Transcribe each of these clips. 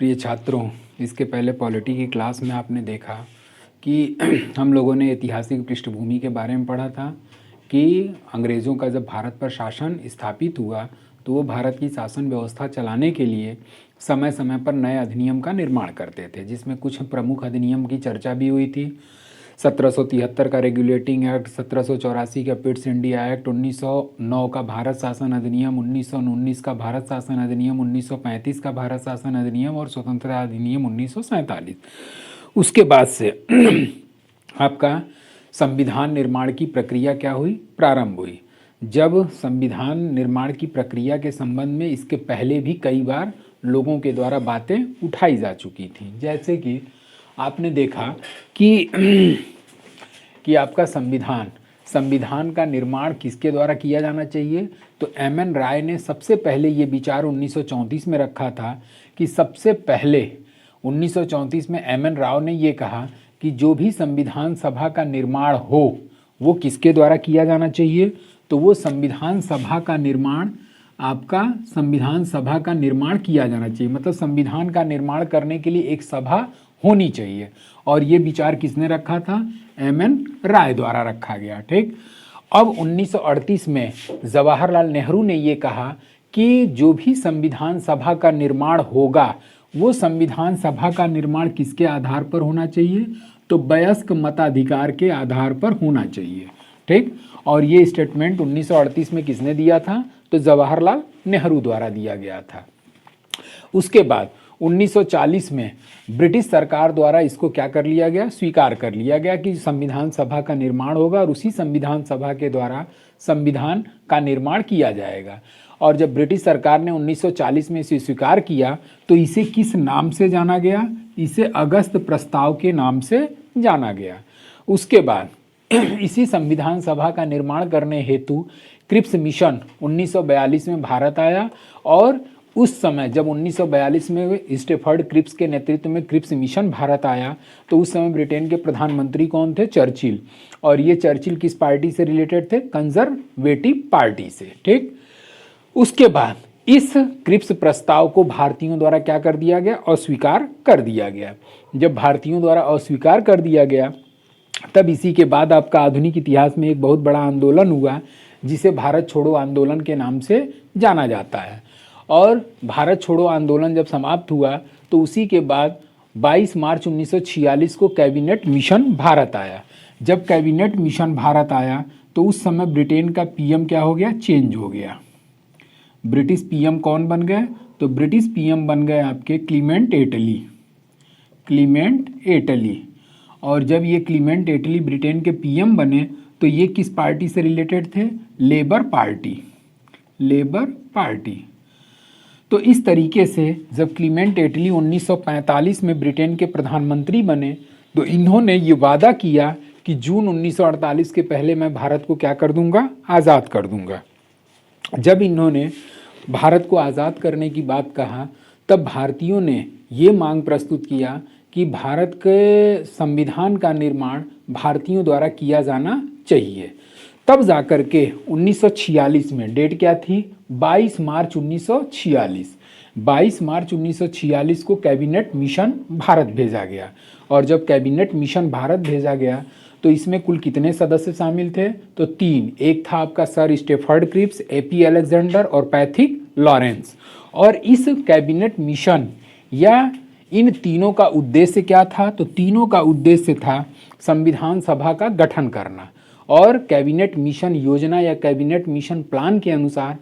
प्रिय छात्रों, इसके पहले पॉलिटी की क्लास में आपने देखा कि हम लोगों ने ऐतिहासिक पृष्ठभूमि के बारे में पढ़ा था कि अंग्रेज़ों का जब भारत पर शासन स्थापित हुआ तो वो भारत की शासन व्यवस्था चलाने के लिए समय समय पर नए अधिनियम का निर्माण करते थे, जिसमें कुछ प्रमुख अधिनियम की चर्चा भी हुई थी। 1773 का रेगुलेटिंग एक्ट, 1784 का पिट्स इंडिया एक्ट, 1909 का भारत शासन अधिनियम, 1919 का भारत शासन अधिनियम, 1935 का भारत शासन अधिनियम और स्वतंत्रता अधिनियम 1947। उसके बाद से आपका संविधान निर्माण की प्रक्रिया क्या हुई, प्रारंभ हुई। जब संविधान निर्माण की प्रक्रिया के संबंध में इसके पहले भी कई बार लोगों के द्वारा बातें उठाई जा चुकी थी, जैसे कि आपने देखा कि आपका संविधान का निर्माण किसके द्वारा किया जाना चाहिए, तो एम.एन. राय ने सबसे पहले ये विचार 1934 में रखा था कि सबसे पहले 1934 में एम.एन. राव ने ये कहा कि जो भी संविधान सभा का निर्माण हो वो किसके द्वारा किया जाना चाहिए, तो वो संविधान सभा का निर्माण किया जाना चाहिए। मतलब संविधान का निर्माण करने के लिए एक सभा होनी चाहिए, और ये विचार किसने रखा था, एम.एन. राय द्वारा रखा गया। ठीक। अब 1938 में जवाहरलाल नेहरू ने ये कहा कि जो भी संविधान सभा का निर्माण होगा वो संविधान सभा का निर्माण किसके आधार पर होना चाहिए, तो वयस्क मताधिकार के आधार पर होना चाहिए। ठीक। और ये स्टेटमेंट 1938 में किसने दिया था, तो जवाहरलाल नेहरू द्वारा दिया गया था। उसके बाद 1940 में ब्रिटिश सरकार द्वारा इसको क्या कर लिया गया, स्वीकार कर लिया गया कि संविधान सभा का निर्माण होगा और उसी संविधान सभा के द्वारा संविधान का निर्माण किया जाएगा। और जब ब्रिटिश सरकार ने 1940 में इसे स्वीकार किया तो इसे किस नाम से जाना गया, इसे अगस्त प्रस्ताव के नाम से जाना गया। उसके बाद इसी संविधान सभा का निर्माण करने हेतु क्रिप्स मिशन 1942 में भारत आया, और उस समय जब 1942 में स्टेफर्ड क्रिप्स के नेतृत्व में क्रिप्स मिशन भारत आया तो उस समय ब्रिटेन के प्रधानमंत्री कौन थे, चर्चिल। और ये चर्चिल किस पार्टी से रिलेटेड थे, कंजर्वेटिव पार्टी से। ठीक। उसके बाद इस क्रिप्स प्रस्ताव को भारतीयों द्वारा क्या कर दिया गया, अस्वीकार कर दिया गया। जब भारतीयों द्वारा अस्वीकार कर दिया गया तब इसी के बाद आपका आधुनिक इतिहास में एक बहुत बड़ा आंदोलन हुआ जिसे भारत छोड़ो आंदोलन के नाम से जाना जाता है। और भारत छोड़ो आंदोलन जब समाप्त हुआ तो उसी के बाद 22 मार्च 1946 को कैबिनेट मिशन भारत आया। जब कैबिनेट मिशन भारत आया तो उस समय ब्रिटेन का पीएम क्या हो गया, चेंज हो गया। ब्रिटिश पीएम कौन बन गए, तो ब्रिटिश पीएम बन गए आपके क्लीमेंट एटली। और जब ये क्लीमेंट एटली ब्रिटेन के पीएम बने तो ये किस पार्टी से रिलेटेड थे, लेबर पार्टी। तो इस तरीके से जब क्लीमेंट एटली 1945 में ब्रिटेन के प्रधानमंत्री बने तो इन्होंने ये वादा किया कि जून 1948 के पहले मैं भारत को क्या कर दूंगा, आज़ाद कर दूंगा। जब इन्होंने भारत को आज़ाद करने की बात कहा तब भारतीयों ने ये मांग प्रस्तुत किया कि भारत के संविधान का निर्माण भारतीयों द्वारा किया जाना चाहिए। तब जाकर के 1946 में, डेट क्या थी, 22 मार्च 1946, 22 मार्च 1946 को कैबिनेट मिशन भारत भेजा गया। और जब कैबिनेट मिशन भारत भेजा गया तो इसमें कुल कितने सदस्य शामिल थे, तो 3। एक था आपका Sir Stafford Cripps, A V. Alexander और पैथिक लॉरेंस। और इस कैबिनेट मिशन या इन तीनों का उद्देश्य क्या था, तो तीनों का उद्देश्य था संविधान सभा का गठन करना। और कैबिनेट मिशन योजना या कैबिनेट मिशन प्लान के अनुसार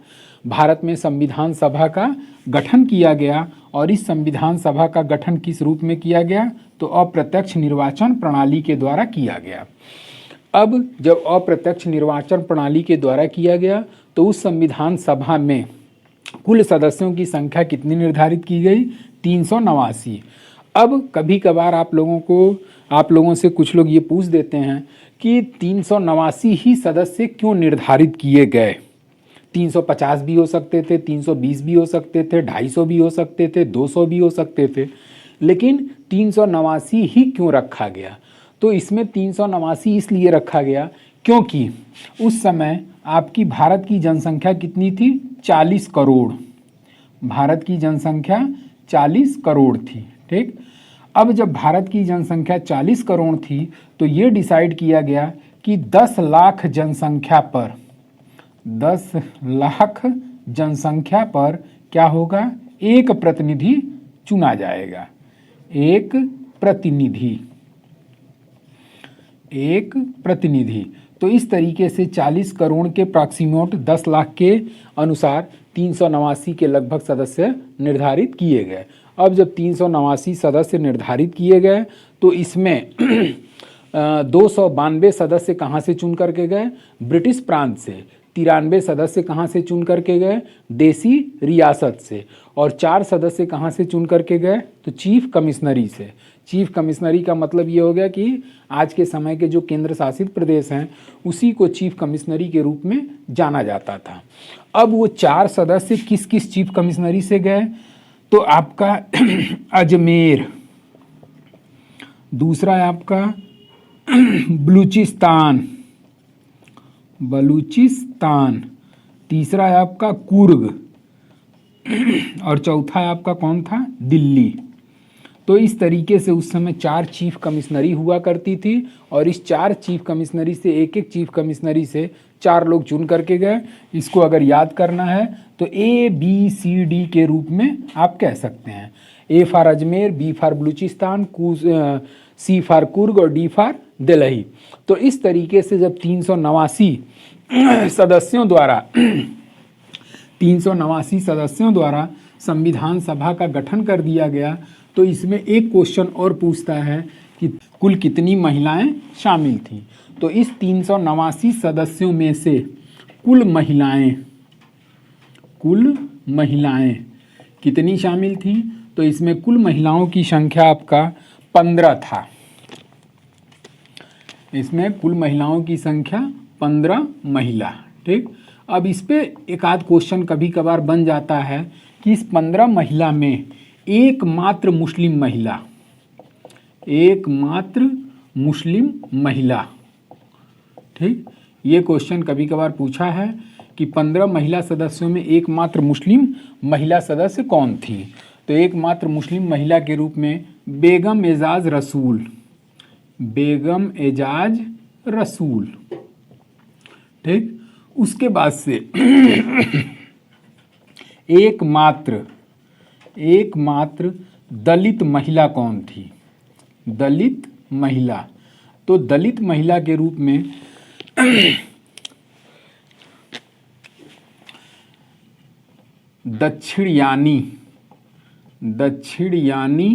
भारत में संविधान सभा का गठन किया गया। और इस संविधान सभा का गठन किस रूप में किया गया, तो अप्रत्यक्ष निर्वाचन प्रणाली के द्वारा किया गया। अब जब अप्रत्यक्ष निर्वाचन प्रणाली के द्वारा किया गया तो उस संविधान सभा में कुल सदस्यों की संख्या कितनी निर्धारित की गई, 389। अब कभी कभार आप लोगों से कुछ लोग ये पूछ देते हैं कि 389 ही सदस्य क्यों निर्धारित किए गए, 350 भी हो सकते थे, 320 भी हो सकते थे, 250 भी हो सकते थे, 200 भी हो सकते थे, लेकिन 389 ही क्यों रखा गया, तो इसमें 389 इसलिए रखा गया क्योंकि उस समय आपकी भारत की जनसंख्या कितनी थी, 40 करोड़। भारत की जनसंख्या 40 करोड़ थी। ठीक, अब जब भारत की जनसंख्या 40 करोड़ थी तो ये डिसाइड किया गया कि 10 लाख जनसंख्या पर 10 लाख जनसंख्या पर क्या होगा, एक प्रतिनिधि चुना जाएगा। एक प्रतिनिधि। तो इस तरीके से 40 करोड़ के प्रॉक्सिमेट 10 लाख के अनुसार 389 के लगभग सदस्य निर्धारित किए गए। अब जब 389 सदस्य निर्धारित किए गए तो इसमें 292 सदस्य कहाँ से चुन करके गए, ब्रिटिश प्रांत से। 93 सदस्य कहाँ से चुन करके गए, देसी रियासत से। और 4 सदस्य कहाँ से चुन करके गए, तो चीफ कमिश्नरी से। चीफ कमिश्नरी का मतलब ये हो गया कि आज के समय के जो केंद्र शासित प्रदेश हैं उसी को चीफ कमिश्नरी के रूप में जाना जाता था। अब वो 4 सदस्य किस किस चीफ कमिश्नरी से गए, तो आपका अजमेर, दूसरा है आपका बलूचिस्तान, तीसरा है आपका कुर्ग और चौथा है आपका कौन था, दिल्ली। तो इस तरीके से उस समय 4 चीफ कमिश्नरी हुआ करती थी और इस 4 चीफ कमिश्नरी से एक चीफ कमिश्नरी से 4 लोग चुन करके गए। इसको अगर याद करना है तो ABCD के रूप में आप कह सकते हैं। A for Ajmer, B for Balochistan, C for Coorg और D फॉर दिल्ली। तो इस तरीके से जब 389 सदस्यों द्वारा संविधान सभा का गठन कर दिया गया तो इसमें एक क्वेश्चन और पूछता है कि कुल कितनी महिलाएं शामिल थीं। तो इस 389 सदस्यों में से कुल महिलाएं कितनी शामिल थीं, तो इसमें कुल महिलाओं की संख्या आपका 15 था। इसमें कुल महिलाओं की संख्या 15 महिला। ठीक, अब इस पे एक आध क्वेश्चन कभी कभार बन जाता है कि इस 15 महिला में एकमात्र मुस्लिम महिला। ठीक, ये क्वेश्चन कभी कभार पूछा है कि 15 महिला सदस्यों में एकमात्र मुस्लिम महिला सदस्य कौन थी। तो एकमात्र मुस्लिम महिला के रूप में बेगम एजाज रसूल। ठीक, उसके बाद से एकमात्र दलित महिला कौन थी, दलित महिला। तो दलित महिला के रूप में दक्षिणयानी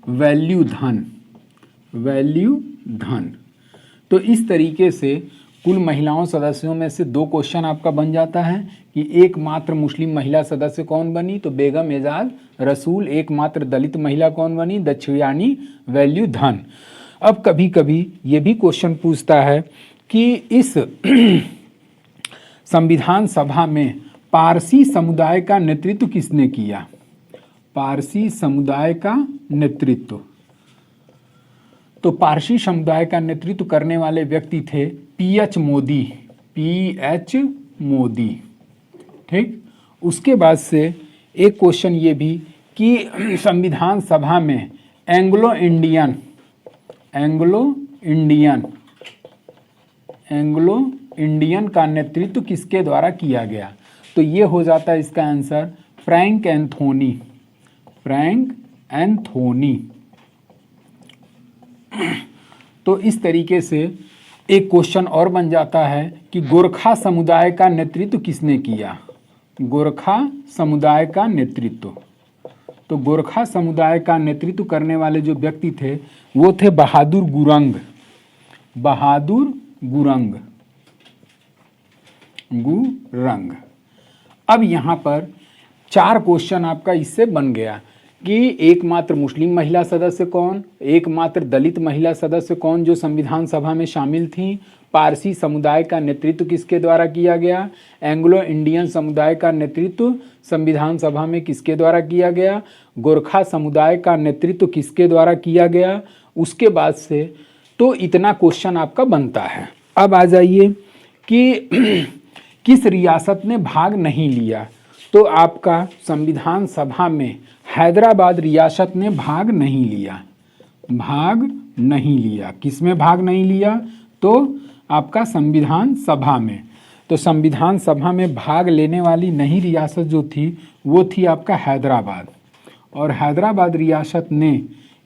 वैल्यू धन। तो इस तरीके से कुल महिलाओं सदस्यों में से 2 क्वेश्चन आपका बन जाता है कि एकमात्र मुस्लिम महिला सदस्य कौन बनी, तो बेगम एजाज रसूल। एकमात्र दलित महिला कौन बनी, दक्षिणयानी वैल्यू धन। अब कभी कभी ये भी क्वेश्चन पूछता है कि इस संविधान सभा में पारसी समुदाय का नेतृत्व किसने किया, पारसी समुदाय का नेतृत्व। तो पारसी समुदाय का नेतृत्व करने वाले व्यक्ति थे PH मोदी। ठीक, उसके बाद से एक क्वेश्चन ये भी कि संविधान सभा में एंग्लो इंडियन का नेतृत्व किसके द्वारा किया गया, तो ये हो जाता है इसका आंसर फ्रैंक एंथोनी। तो इस तरीके से एक क्वेश्चन और बन जाता है कि गोरखा समुदाय का नेतृत्व किसने किया, गोरखा समुदाय का नेतृत्व। तो गोरखा समुदाय का नेतृत्व करने वाले जो व्यक्ति थे वो थे बहादुर गुरंग। अब यहाँ पर 4 क्वेश्चन आपका इससे बन गया कि एकमात्र मुस्लिम महिला सदस्य कौन, एकमात्र दलित महिला सदस्य कौन जो संविधान सभा में शामिल थीं, पारसी समुदाय का नेतृत्व किसके द्वारा किया गया, एंग्लो इंडियन समुदाय का नेतृत्व संविधान सभा में किसके द्वारा किया गया, गोरखा समुदाय का नेतृत्व किसके द्वारा किया गया। उसके बाद से तो इतना क्वेश्चन आपका बनता है। अब आ जाइए कि किस रियासत ने भाग नहीं लिया, तो आपका संविधान सभा में हैदराबाद रियासत ने भाग नहीं लिया। भाग नहीं लिया, किसमें भाग नहीं लिया? तो आपका संविधान सभा में। तो संविधान सभा में भाग लेने वाली नई रियासत जो थी वो थी आपका हैदराबाद, और हैदराबाद रियासत ने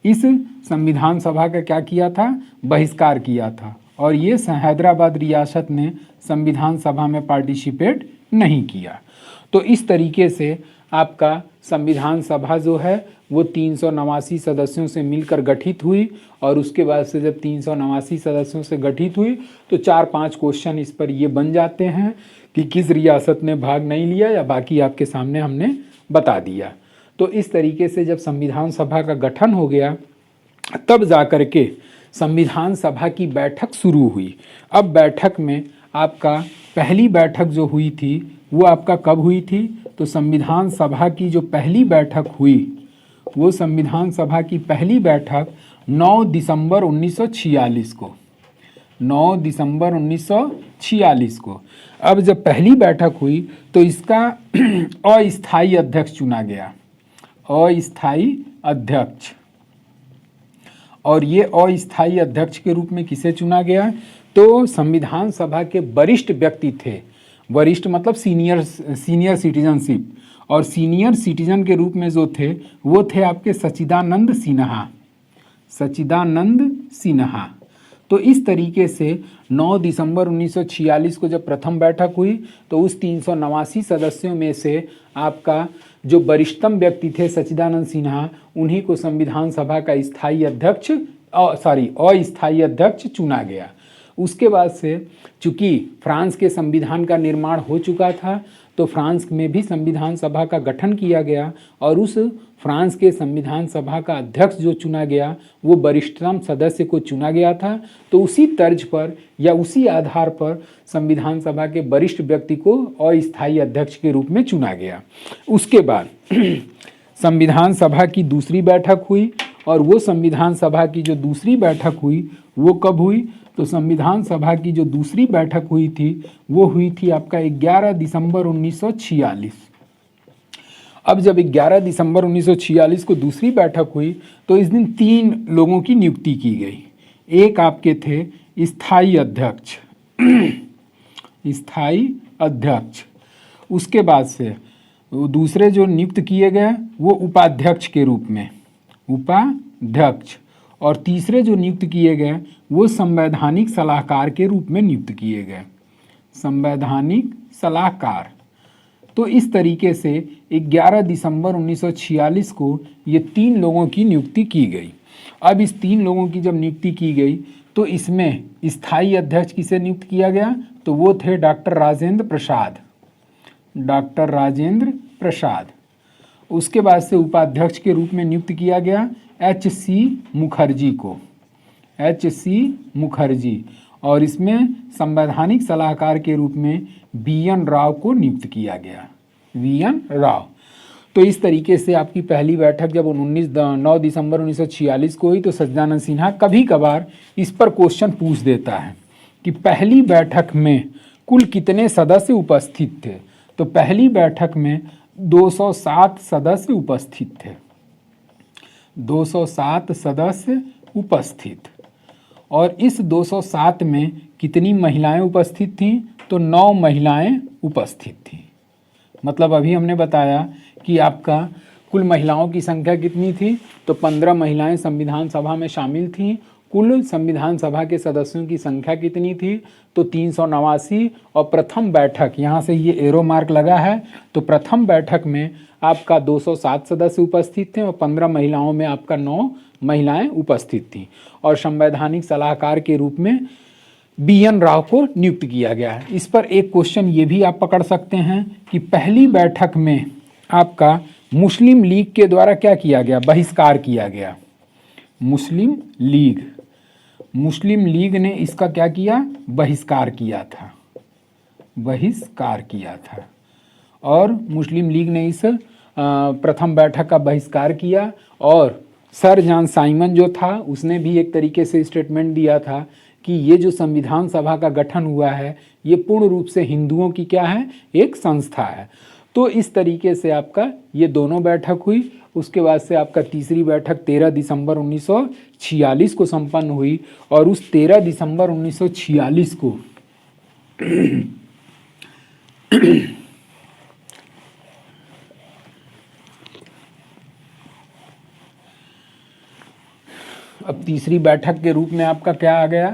इस संविधान सभा का क्या किया था? बहिष्कार किया था, और ये हैदराबाद रियासत ने संविधान सभा में पार्टिसिपेट नहीं किया। तो इस तरीके से आपका संविधान सभा जो है वो 389 सदस्यों से मिलकर गठित हुई, और उसके बाद से जब 389 सदस्यों से गठित हुई तो 4-5 क्वेश्चन इस पर ये बन जाते हैं कि किस रियासत ने भाग नहीं लिया, या बाकी आपके सामने हमने बता दिया। तो इस तरीके से जब संविधान सभा का गठन हो गया तब जाकर के संविधान सभा की बैठक शुरू हुई। अब बैठक में आपका पहली बैठक जो हुई थी वो आपका कब हुई थी? तो संविधान सभा की जो पहली बैठक हुई वो संविधान सभा की पहली बैठक 9 दिसंबर 1946 को, 9 दिसंबर 1946 को। अब जब पहली बैठक हुई तो इसका अस्थायी अध्यक्ष चुना गया, अस्थायी अध्यक्ष। और ये अस्थायी अध्यक्ष के रूप में किसे चुना गया? तो संविधान सभा के वरिष्ठ व्यक्ति थे, वरिष्ठ मतलब सीनियर सिटीजनशिप, और सीनियर सिटीजन के रूप में जो थे वो थे आपके सच्चिदानंद सिन्हा, सच्चिदानंद सिन्हा। तो इस तरीके से 9 दिसंबर 1946 को जब प्रथम बैठक हुई तो उस 389 सदस्यों में से आपका जो वरिष्ठतम व्यक्ति थे सच्चिदानंद सिन्हा, उन्हीं को संविधान सभा का अस्थायी अध्यक्ष चुना गया। उसके बाद से चूंकि फ्रांस के संविधान का निर्माण हो चुका था तो फ्रांस में भी संविधान सभा का गठन किया गया, और उस फ्रांस के संविधान सभा का अध्यक्ष जो चुना गया वो वरिष्ठतम सदस्य को चुना गया था। तो उसी तर्ज पर या उसी आधार पर संविधान सभा के वरिष्ठ व्यक्ति को अस्थायी अध्यक्ष के रूप में चुना गया। उसके बाद संविधान सभा की दूसरी बैठक हुई, और वो संविधान सभा की जो दूसरी बैठक हुई वो कब हुई? तो संविधान सभा की जो दूसरी बैठक हुई थी वो हुई थी आपका 11 दिसंबर 1946। अब जब 11 दिसंबर 1946 को दूसरी बैठक हुई तो इस दिन 3 लोगों की नियुक्ति की गई। एक आपके थे स्थायी अध्यक्ष, स्थायी अध्यक्ष। उसके बाद से दूसरे जो नियुक्त किए गए वो उपाध्यक्ष के रूप में, उपाध्यक्ष। और तीसरे जो नियुक्त किए गए वो संवैधानिक सलाहकार के रूप में नियुक्त किए गए, संवैधानिक सलाहकार। तो इस तरीके से 11 दिसंबर 1946 को ये 3 लोगों की नियुक्ति की गई। अब इस 3 लोगों की जब नियुक्ति की गई तो इसमें स्थायी अध्यक्ष किसे नियुक्त किया गया? तो वो थे डॉक्टर राजेंद्र प्रसाद, डॉक्टर राजेंद्र प्रसाद। उसके बाद से उपाध्यक्ष के रूप में नियुक्त किया गया H.C. मुखर्जी को, H.C. मुखर्जी। और इसमें संवैधानिक सलाहकार के रूप में V.N. राव को नियुक्त किया गया, V.N. राव। तो इस तरीके से आपकी पहली बैठक जब 9 दिसंबर 1946 को हुई तो सच्चिदानंद सिन्हा कभी कभार इस पर क्वेश्चन पूछ देता है कि पहली बैठक में कुल कितने सदस्य उपस्थित थे? तो पहली बैठक में 207 सदस्य उपस्थित थे, 207 सदस्य उपस्थित। और इस 207 में कितनी महिलाएं उपस्थित थीं? तो 9 महिलाएं उपस्थित थीं। मतलब अभी हमने बताया कि आपका कुल महिलाओं की संख्या कितनी थी? तो 15 महिलाएं संविधान सभा में शामिल थीं। कुल संविधान सभा के सदस्यों की संख्या कितनी थी? तो 389। और प्रथम बैठक, यहाँ से ये एरो मार्क लगा है, तो प्रथम बैठक में आपका 207 सदस्य उपस्थित थे और 15 महिलाओं में आपका 9 महिलाएं उपस्थित थीं। और संवैधानिक सलाहकार के रूप में B.N. राव को नियुक्त किया गया है। इस पर एक क्वेश्चन ये भी आप पकड़ सकते हैं कि पहली बैठक में आपका मुस्लिम लीग के द्वारा क्या किया गया? बहिष्कार किया गया। मुस्लिम लीग ने इसका क्या किया? बहिष्कार किया था, बहिष्कार किया था। और मुस्लिम लीग ने इस प्रथम बैठक का बहिष्कार किया। और सर जॉन साइमन जो था उसने भी एक तरीके से स्टेटमेंट दिया था कि ये जो संविधान सभा का गठन हुआ है ये पूर्ण रूप से हिंदुओं की क्या है? एक संस्था है। तो इस तरीके से आपका ये दोनों बैठक हुई। उसके बाद से आपका तीसरी बैठक 13 दिसंबर 1946 को संपन्न हुई और उस 13 दिसंबर 1946 को अब तीसरी बैठक के रूप में आपका क्या आ गया,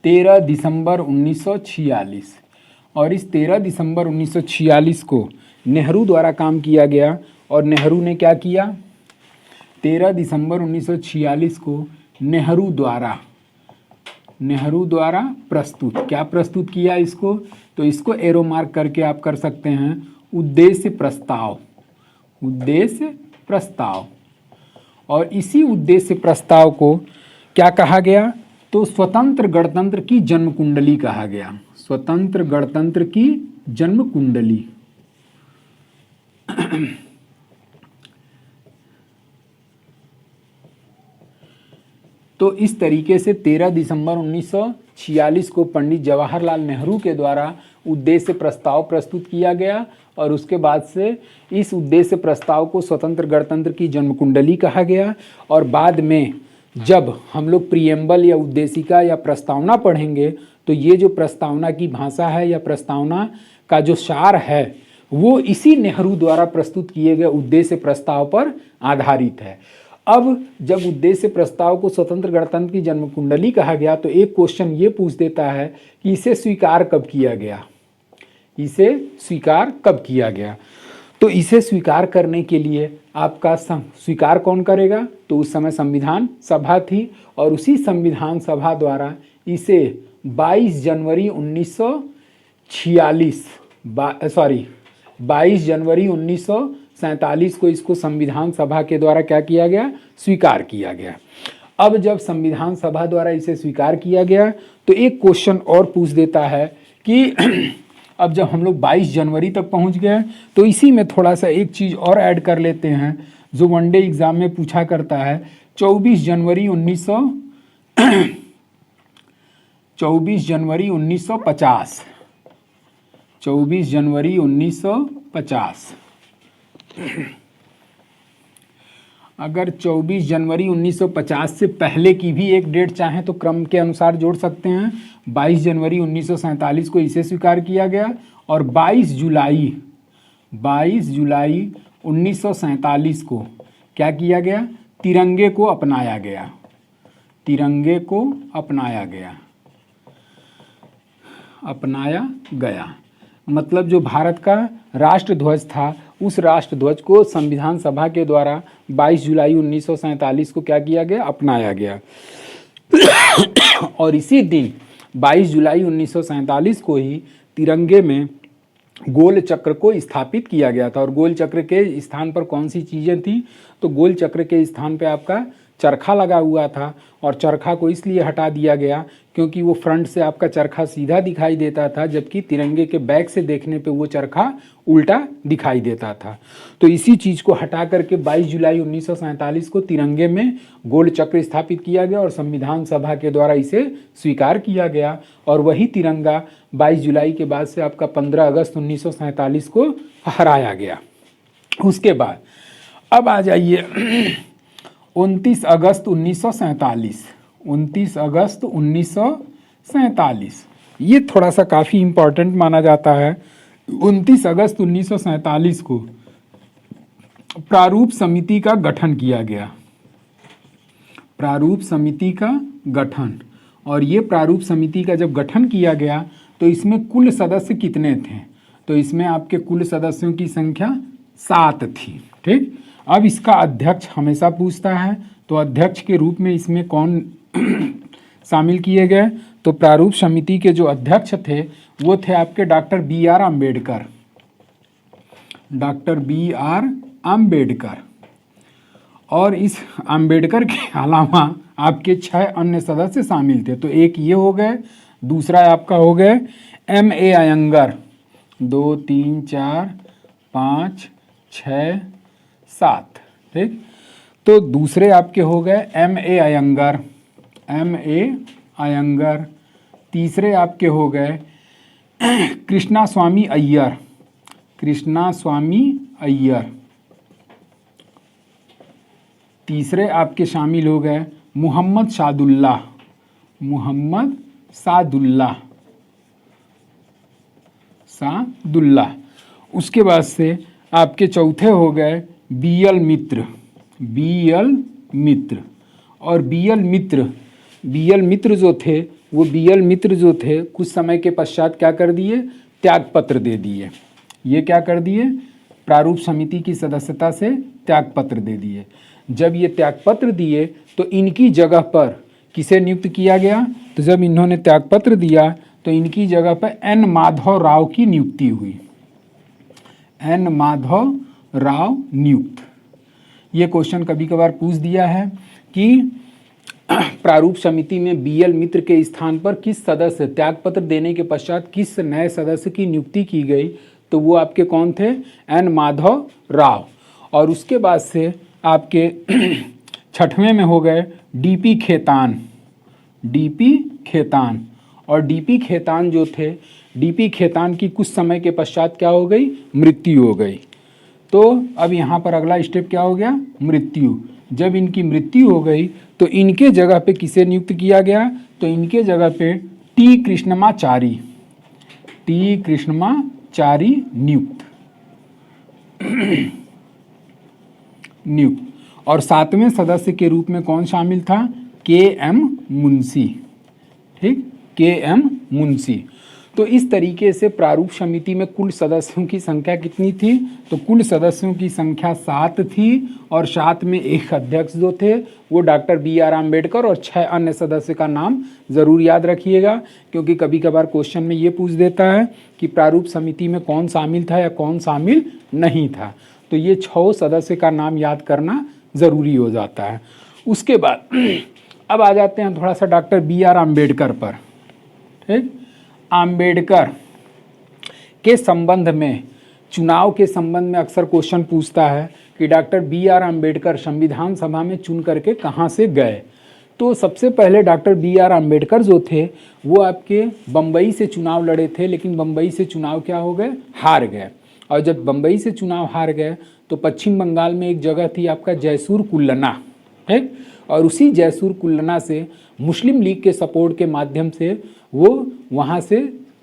13 दिसंबर 1946। और इस 13 दिसंबर 1946 को नेहरू द्वारा काम किया गया। और नेहरू ने क्या किया, 13 दिसंबर 1946 को नेहरू द्वारा प्रस्तुत, क्या प्रस्तुत किया इसको, तो इसको एरो मार्क करके आप कर सकते हैं, उद्देश्य प्रस्ताव। और इसी उद्देश्य प्रस्ताव को क्या कहा गया, तो स्वतंत्र गणतंत्र की जन्म कुंडली कहा गया। स्वतंत्र गणतंत्र की जन्म कुंडली। तो इस तरीके से 13 दिसंबर 1946 को पंडित जवाहरलाल नेहरू के द्वारा उद्देश्य प्रस्ताव प्रस्तुत किया गया। और उसके बाद से इस उद्देश्य प्रस्ताव को स्वतंत्र गणतंत्र की जन्म कुंडली कहा गया। और बाद में जब हम लोग प्रियम्बल या उद्देशिका या प्रस्तावना पढ़ेंगे तो ये जो प्रस्तावना की भाषा है या प्रस्तावना का जो सार है वो इसी नेहरू द्वारा प्रस्तुत किए गए उद्देश्य प्रस्ताव पर आधारित है। अब जब उद्देश्य प्रस्ताव को स्वतंत्र गणतंत्र की जन्म कुंडली कहा गया तो एक क्वेश्चन ये पूछ देता है कि इसे स्वीकार कब किया गया। तो इसे स्वीकार करने के लिए आपका स्वीकार कौन करेगा, तो उस समय संविधान सभा थी और उसी संविधान सभा द्वारा इसे 22 जनवरी 1947 को इसको संविधान सभा के द्वारा क्या किया गया, स्वीकार किया गया। अब जब संविधान सभा द्वारा इसे स्वीकार किया गया तो एक क्वेश्चन और पूछ देता है कि अब जब हम लोग 22 जनवरी तक पहुंच गए तो इसी में थोड़ा सा एक चीज़ और ऐड कर लेते हैं जो वनडे एग्ज़ाम में पूछा करता है। 24 जनवरी 1950। अगर 24 जनवरी 1950 से पहले की भी एक डेट चाहें तो क्रम के अनुसार जोड़ सकते हैं। 22 जनवरी 1947 को इसे स्वीकार किया गया और 22 जुलाई 1947 को क्या किया गया, तिरंगे को अपनाया गया। मतलब जो भारत का राष्ट्र ध्वज था उस राष्ट्र ध्वज को संविधान सभा के द्वारा 22 जुलाई 1947 को क्या किया गया, अपनाया गया। और इसी दिन 22 जुलाई 1947 को ही तिरंगे में गोल चक्र को स्थापित किया गया था। और गोल चक्र के स्थान पर कौन सी चीज़ें थी, तो गोल चक्र के स्थान पे आपका चरखा लगा हुआ था और चरखा को इसलिए हटा दिया गया क्योंकि वो फ्रंट से आपका चरखा सीधा दिखाई देता था जबकि तिरंगे के बैक से देखने पे वो चरखा उल्टा दिखाई देता था। तो इसी चीज़ को हटा करके 22 जुलाई 1947 को तिरंगे में गोल चक्र स्थापित किया गया और संविधान सभा के द्वारा इसे स्वीकार किया गया। और वही तिरंगा 22 जुलाई के बाद से आपका 15 अगस्त 1947 को हराया गया। उसके बाद अब आ जाइए 29 अगस्त 1947, ये थोड़ा सा काफ़ी इम्पॉर्टेंट माना जाता है। 29 अगस्त 1947 को प्रारूप समिति का गठन किया गया। प्रारूप समिति का गठन, और ये प्रारूप समिति का जब गठन किया गया तो इसमें कुल सदस्य कितने थे, तो इसमें आपके कुल सदस्यों की संख्या 7 थी। ठीक, अब इसका अध्यक्ष हमेशा पूछता है, तो अध्यक्ष के रूप में इसमें कौन शामिल किए गए, तो प्रारूप समिति के जो अध्यक्ष थे वो थे आपके डॉक्टर B.R. अम्बेडकर। और इस अम्बेडकर के अलावा आपके 6 अन्य सदस्य शामिल थे। तो एक ये हो गए, दूसरा आपका हो गए M.A. अयंगर, 2 3 4 5 6 7। ठीक, तो दूसरे आपके हो गए M.A. अयंगर। तीसरे आपके हो गए कृष्णा स्वामी कृष्णा स्वामी अय्यर। तीसरे आपके शामिल हो गए मोहम्मद सादुल्लाह, मोहम्मद सादुल्लाह, सादुल्लाह। उसके बाद से आपके चौथे हो गए बीएल मित्र, बीएल मित्र। और बीएल मित्र जो थे वो बीएल मित्र जो थे कुछ समय के पश्चात क्या कर दिए, त्यागपत्र दे दिए। ये क्या कर दिए, प्रारूप समिति की सदस्यता से त्यागपत्र दे दिए। जब ये त्यागपत्र दिए तो इनकी जगह पर किसे नियुक्त किया गया, तो जब इन्होंने त्यागपत्र दिया तो इनकी जगह पर एन माधव राव की नियुक्ति हुई, एन माधव राव नियुक्त। ये क्वेश्चन कभी कभार पूछ दिया है कि प्रारूप समिति में बीएल मित्र के स्थान पर किस सदस्य, त्यागपत्र देने के पश्चात किस नए सदस्य की नियुक्ति की गई, तो वो आपके कौन थे, एन माधव राव। और उसके बाद से आपके छठवें में हो गए डीपी खेतान, डीपी खेतान। और डीपी खेतान जो थे, डीपी खेतान की कुछ समय के पश्चात क्या हो गई, मृत्यु हो गई। तो अब यहाँ पर अगला स्टेप क्या हो गया, मृत्यु। जब इनकी मृत्यु हो गई तो इनके जगह पे किसे नियुक्त किया गया, तो इनके जगह पे टी कृष्णमाचारी, टी कृष्णमाचारी नियुक्त, नियुक्त। और सातवें सदस्य के रूप में कौन शामिल था, के एम मुंशी, ठीक, के एम मुंशी। तो इस तरीके से प्रारूप समिति में कुल सदस्यों की संख्या कितनी थी, तो कुल सदस्यों की संख्या 7 थी। और साथ में एक अध्यक्ष जो थे वो डॉक्टर BR अम्बेडकर और 6 अन्य सदस्य का नाम ज़रूर याद रखिएगा, क्योंकि कभी कभार क्वेश्चन में ये पूछ देता है कि प्रारूप समिति में कौन शामिल था या कौन शामिल नहीं था। तो ये 6 सदस्य का नाम याद करना ज़रूरी हो जाता है। उसके बाद अब आ जाते हैं थोड़ा सा डॉक्टर BR अम्बेडकर पर, ठीक। अम्बेडकर के संबंध में, चुनाव के संबंध में अक्सर क्वेश्चन पूछता है कि डॉक्टर BR अम्बेडकर संविधान सभा में चुन करके कहाँ से गए। तो सबसे पहले डॉक्टर BR अम्बेडकर जो थे वो आपके बम्बई से चुनाव लड़े थे, लेकिन बम्बई से चुनाव क्या हो गए, हार गए। और जब बम्बई से चुनाव हार गए तो पश्चिम बंगाल में एक जगह थी आपका जयसूर कुल्लना, ठीक। और उसी जयसूर कुल्लना से मुस्लिम लीग के सपोर्ट के माध्यम से वो वहाँ से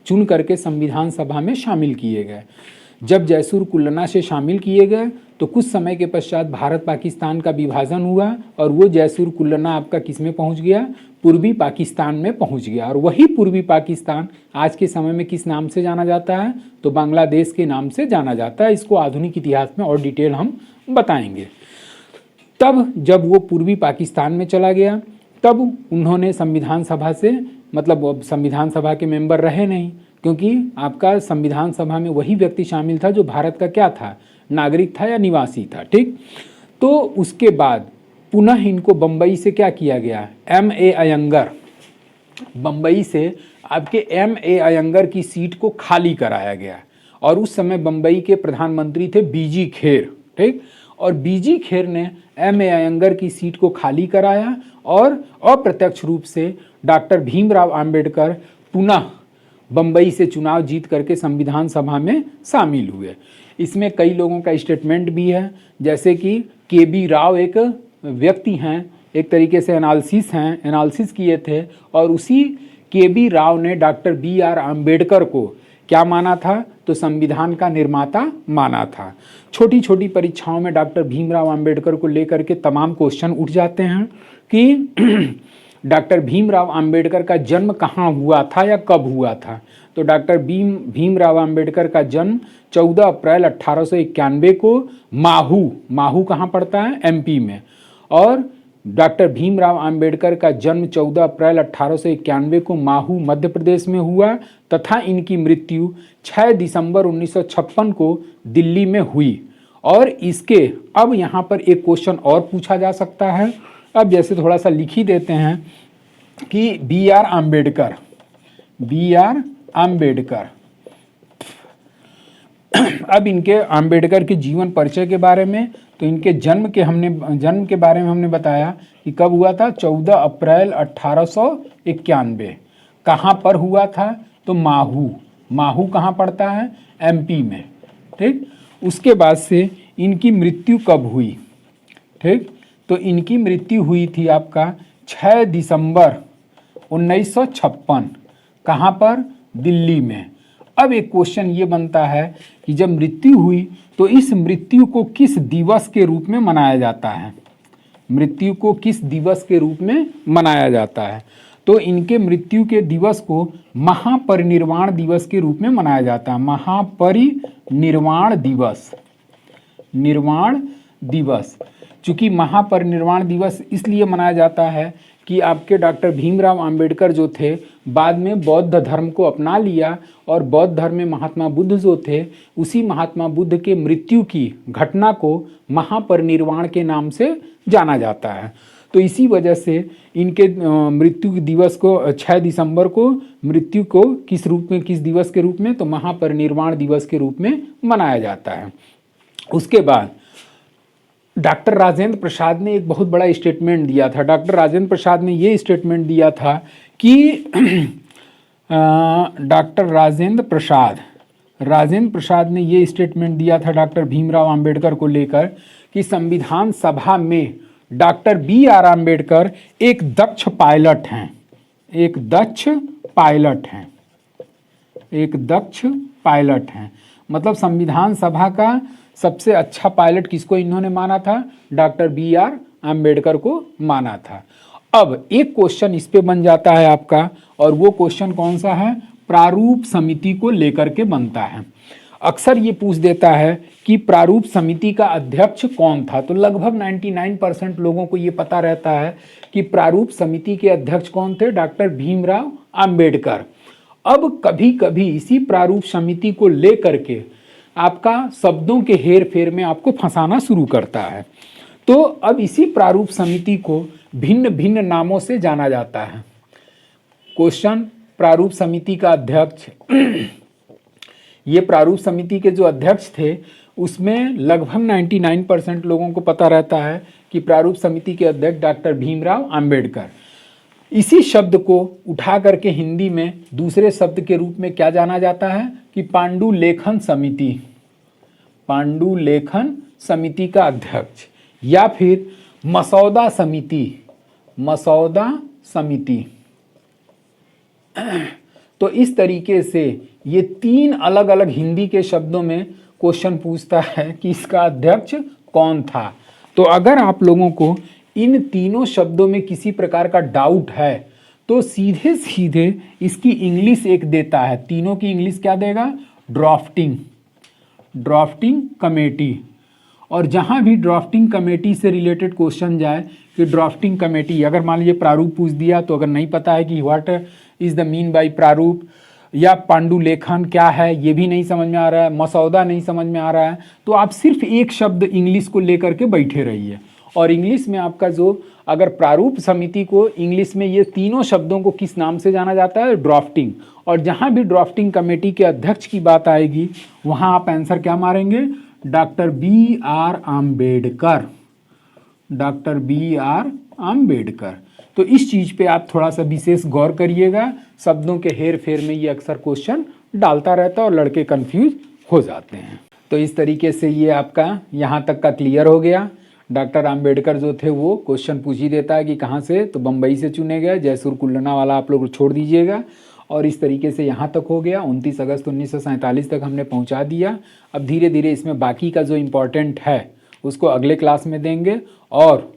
चुन करके संविधान सभा में शामिल किए गए। जब जयसूर कुल्लना से शामिल किए गए तो कुछ समय के पश्चात भारत पाकिस्तान का विभाजन हुआ और वो जयसूर कुल्लना आपका किस में पहुँच गया, पूर्वी पाकिस्तान में पहुँच गया। और वही पूर्वी पाकिस्तान आज के समय में किस नाम से जाना जाता है, तो बांग्लादेश के नाम से जाना जाता है। इसको आधुनिक इतिहास में और डिटेल हम बताएंगे। तब जब वो पूर्वी पाकिस्तान में चला गया तब उन्होंने संविधान सभा से, मतलब संविधान सभा के मेंबर रहे नहीं, क्योंकि आपका संविधान सभा में वही व्यक्ति शामिल था जो भारत का क्या था, नागरिक था या निवासी था, ठीक। तो उसके बाद पुनः इनको बम्बई से क्या किया गया, MA अयंगर, बम्बई से आपके MA अयंगर की सीट को खाली कराया गया। और उस समय बम्बई के प्रधानमंत्री थे BG खेर, ठीक। और BG खेर ने MA अयंगर की सीट को खाली कराया और अप्रत्यक्ष रूप से डॉक्टर भीमराव अंबेडकर पुनः बम्बई से चुनाव जीत करके संविधान सभा में शामिल हुए। इसमें कई लोगों का स्टेटमेंट भी है, जैसे कि KB राव एक व्यक्ति हैं, एक तरीके से एनालिसिस किए थे। और उसी KB राव ने डॉक्टर BR अम्बेडकर को क्या माना था, तो संविधान का निर्माता माना था। छोटी छोटी परीक्षाओं में डॉक्टर भीमराव अंबेडकर को लेकर के तमाम क्वेश्चन उठ जाते हैं कि डॉक्टर भीमराव अंबेडकर का जन्म कहाँ हुआ था या कब हुआ था। तो डॉक्टर भीमराव अंबेडकर का जन्म 14 अप्रैल 1891 को माहू कहाँ पड़ता है, MP में। और डॉक्टर भीमराव अंबेडकर का जन्म 14 अप्रैल 1891 को माहू मध्य प्रदेश में हुआ तथा इनकी मृत्यु 6 दिसंबर 1956 को दिल्ली में हुई। और इसके अब यहाँ पर एक क्वेश्चन और पूछा जा सकता है, अब जैसे थोड़ा सा लिख ही देते हैं कि BR अम्बेडकर अब इनके अम्बेडकर के जीवन परिचय के बारे में, तो इनके जन्म के बारे में हमने बताया कि कब हुआ था, 14 अप्रैल 1891। कहाँ पर हुआ था, तो माहू कहाँ पड़ता है, MP में, ठीक। उसके बाद से इनकी मृत्यु कब हुई, ठीक, तो इनकी मृत्यु हुई थी आपका 6 दिसंबर 1956। कहाँ पर? दिल्ली में। अब एक क्वेश्चन ये बनता है कि जब मृत्यु हुई तो इस मृत्यु को किस दिवस के रूप में मनाया जाता है? मृत्यु को किस दिवस के रूप में मनाया जाता है? तो इनके मृत्यु के दिवस को महापरिनिर्वाण दिवस के रूप में मनाया जाता है। महापरिनिर्वाण दिवस, निर्वाण दिवस। चूंकि महापरिनिर्वाण दिवस इसलिए मनाया जाता है कि आपके डॉक्टर भीमराव अंबेडकर जो थे बाद में बौद्ध धर्म को अपना लिया, और बौद्ध धर्म में महात्मा बुद्ध जो थे उसी महात्मा बुद्ध के मृत्यु की घटना को महापरिनिर्वाण के नाम से जाना जाता है। तो इसी वजह से इनके मृत्यु दिवस को 6 दिसंबर को मृत्यु को किस रूप में, किस दिवस के रूप में? तो महापरिनिर्वाण दिवस के रूप में मनाया जाता है। उसके बाद डॉक्टर राजेंद्र प्रसाद ने एक बहुत बड़ा स्टेटमेंट दिया था। डॉक्टर राजेंद्र प्रसाद ने ये स्टेटमेंट दिया था कि डॉक्टर राजेंद्र प्रसाद ने ये स्टेटमेंट दिया था डॉक्टर भीमराव अंबेडकर को लेकर कि संविधान सभा में डॉक्टर BR अंबेडकर एक दक्ष पायलट हैं, एक दक्ष पायलट हैं। मतलब संविधान सभा का सबसे अच्छा पायलट किसको इन्होंने माना था? डॉक्टर BR अंबेडकर को माना था। अब एक क्वेश्चन इस पे बन जाता है आपका, और वो क्वेश्चन कौन सा है? प्रारूप समिति को लेकर के बनता है। अक्सर ये पूछ देता है कि प्रारूप समिति का अध्यक्ष कौन था। तो लगभग 99% लोगों को ये पता रहता है कि प्रारूप समिति के अध्यक्ष कौन थे? डॉक्टर भीमराव अंबेडकर। अब कभी कभी इसी प्रारूप समिति को लेकर के आपका शब्दों के हेर फेर में आपको फंसाना शुरू करता है। तो अब इसी प्रारूप समिति को भिन्न भिन्न नामों से जाना जाता है। क्वेश्चन, प्रारूप समिति का अध्यक्ष ये प्रारूप समिति के जो अध्यक्ष थे उसमें लगभग 99% लोगों को पता रहता है कि प्रारूप समिति के अध्यक्ष डॉक्टर भीमराव अंबेडकर। इसी शब्द को उठा करके हिंदी में दूसरे शब्द के रूप में क्या जाना जाता है कि पांडुलेखन समिति का अध्यक्ष, या फिर मसौदा समिति। तो इस तरीके से ये 3 अलग अलग हिंदी के शब्दों में क्वेश्चन पूछता है कि इसका अध्यक्ष कौन था। तो अगर आप लोगों को इन तीनों शब्दों में किसी प्रकार का डाउट है तो सीधे सीधे इसकी इंग्लिश एक देता है। तीनों की इंग्लिश क्या देगा? Drafting committee. और जहाँ भी ड्राफ्टिंग कमेटी से रिलेटेड क्वेश्चन जाए कि ड्राफ्टिंग कमेटी, अगर मान लीजिए प्रारूप पूछ दिया तो अगर नहीं पता है कि what is the mean by प्रारूप, या पांडुलेखन क्या है ये भी नहीं समझ में आ रहा है, मसौदा नहीं समझ में आ रहा है, तो आप सिर्फ एक शब्द इंग्लिश को लेकर के बैठे रहिए। और इंग्लिश में आपका जो, अगर प्रारूप समिति को इंग्लिश में ये तीनों शब्दों को किस नाम से जाना जाता है? ड्राफ्टिंग। और जहाँ भी ड्राफ्टिंग कमेटी के अध्यक्ष की बात आएगी वहाँ आप आंसर क्या मारेंगे? Doctor BR Ambedkar. तो इस चीज़ पे आप थोड़ा सा विशेष गौर करिएगा। शब्दों के हेर फेर में ये अक्सर क्वेश्चन डालता रहता है और लड़के कंफ्यूज हो जाते हैं। तो इस तरीके से ये आपका यहाँ तक का क्लियर हो गया। डॉक्टर अंबेडकर जो थे वो क्वेश्चन पूछ ही देता है कि कहाँ से, तो बम्बई से चुने गए। जयसुर कुल्लना वाला आप लोग छोड़ दीजिएगा। और इस तरीके से यहाँ तक हो गया। 29 अगस्त 1947 तक हमने पहुँचा दिया। अब धीरे धीरे इसमें बाकी का जो इम्पोर्टेंट है उसको अगले क्लास में देंगे। और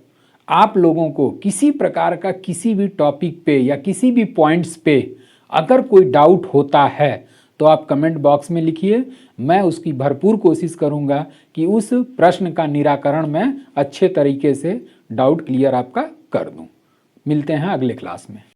आप लोगों को किसी प्रकार का किसी भी टॉपिक पे या किसी भी पॉइंट्स पे अगर कोई डाउट होता है तो आप कमेंट बॉक्स में लिखिए। मैं उसकी भरपूर कोशिश करूंगा कि उस प्रश्न का निराकरण मैं अच्छे तरीके से डाउट क्लियर आपका कर दूं। मिलते हैं अगले क्लास में।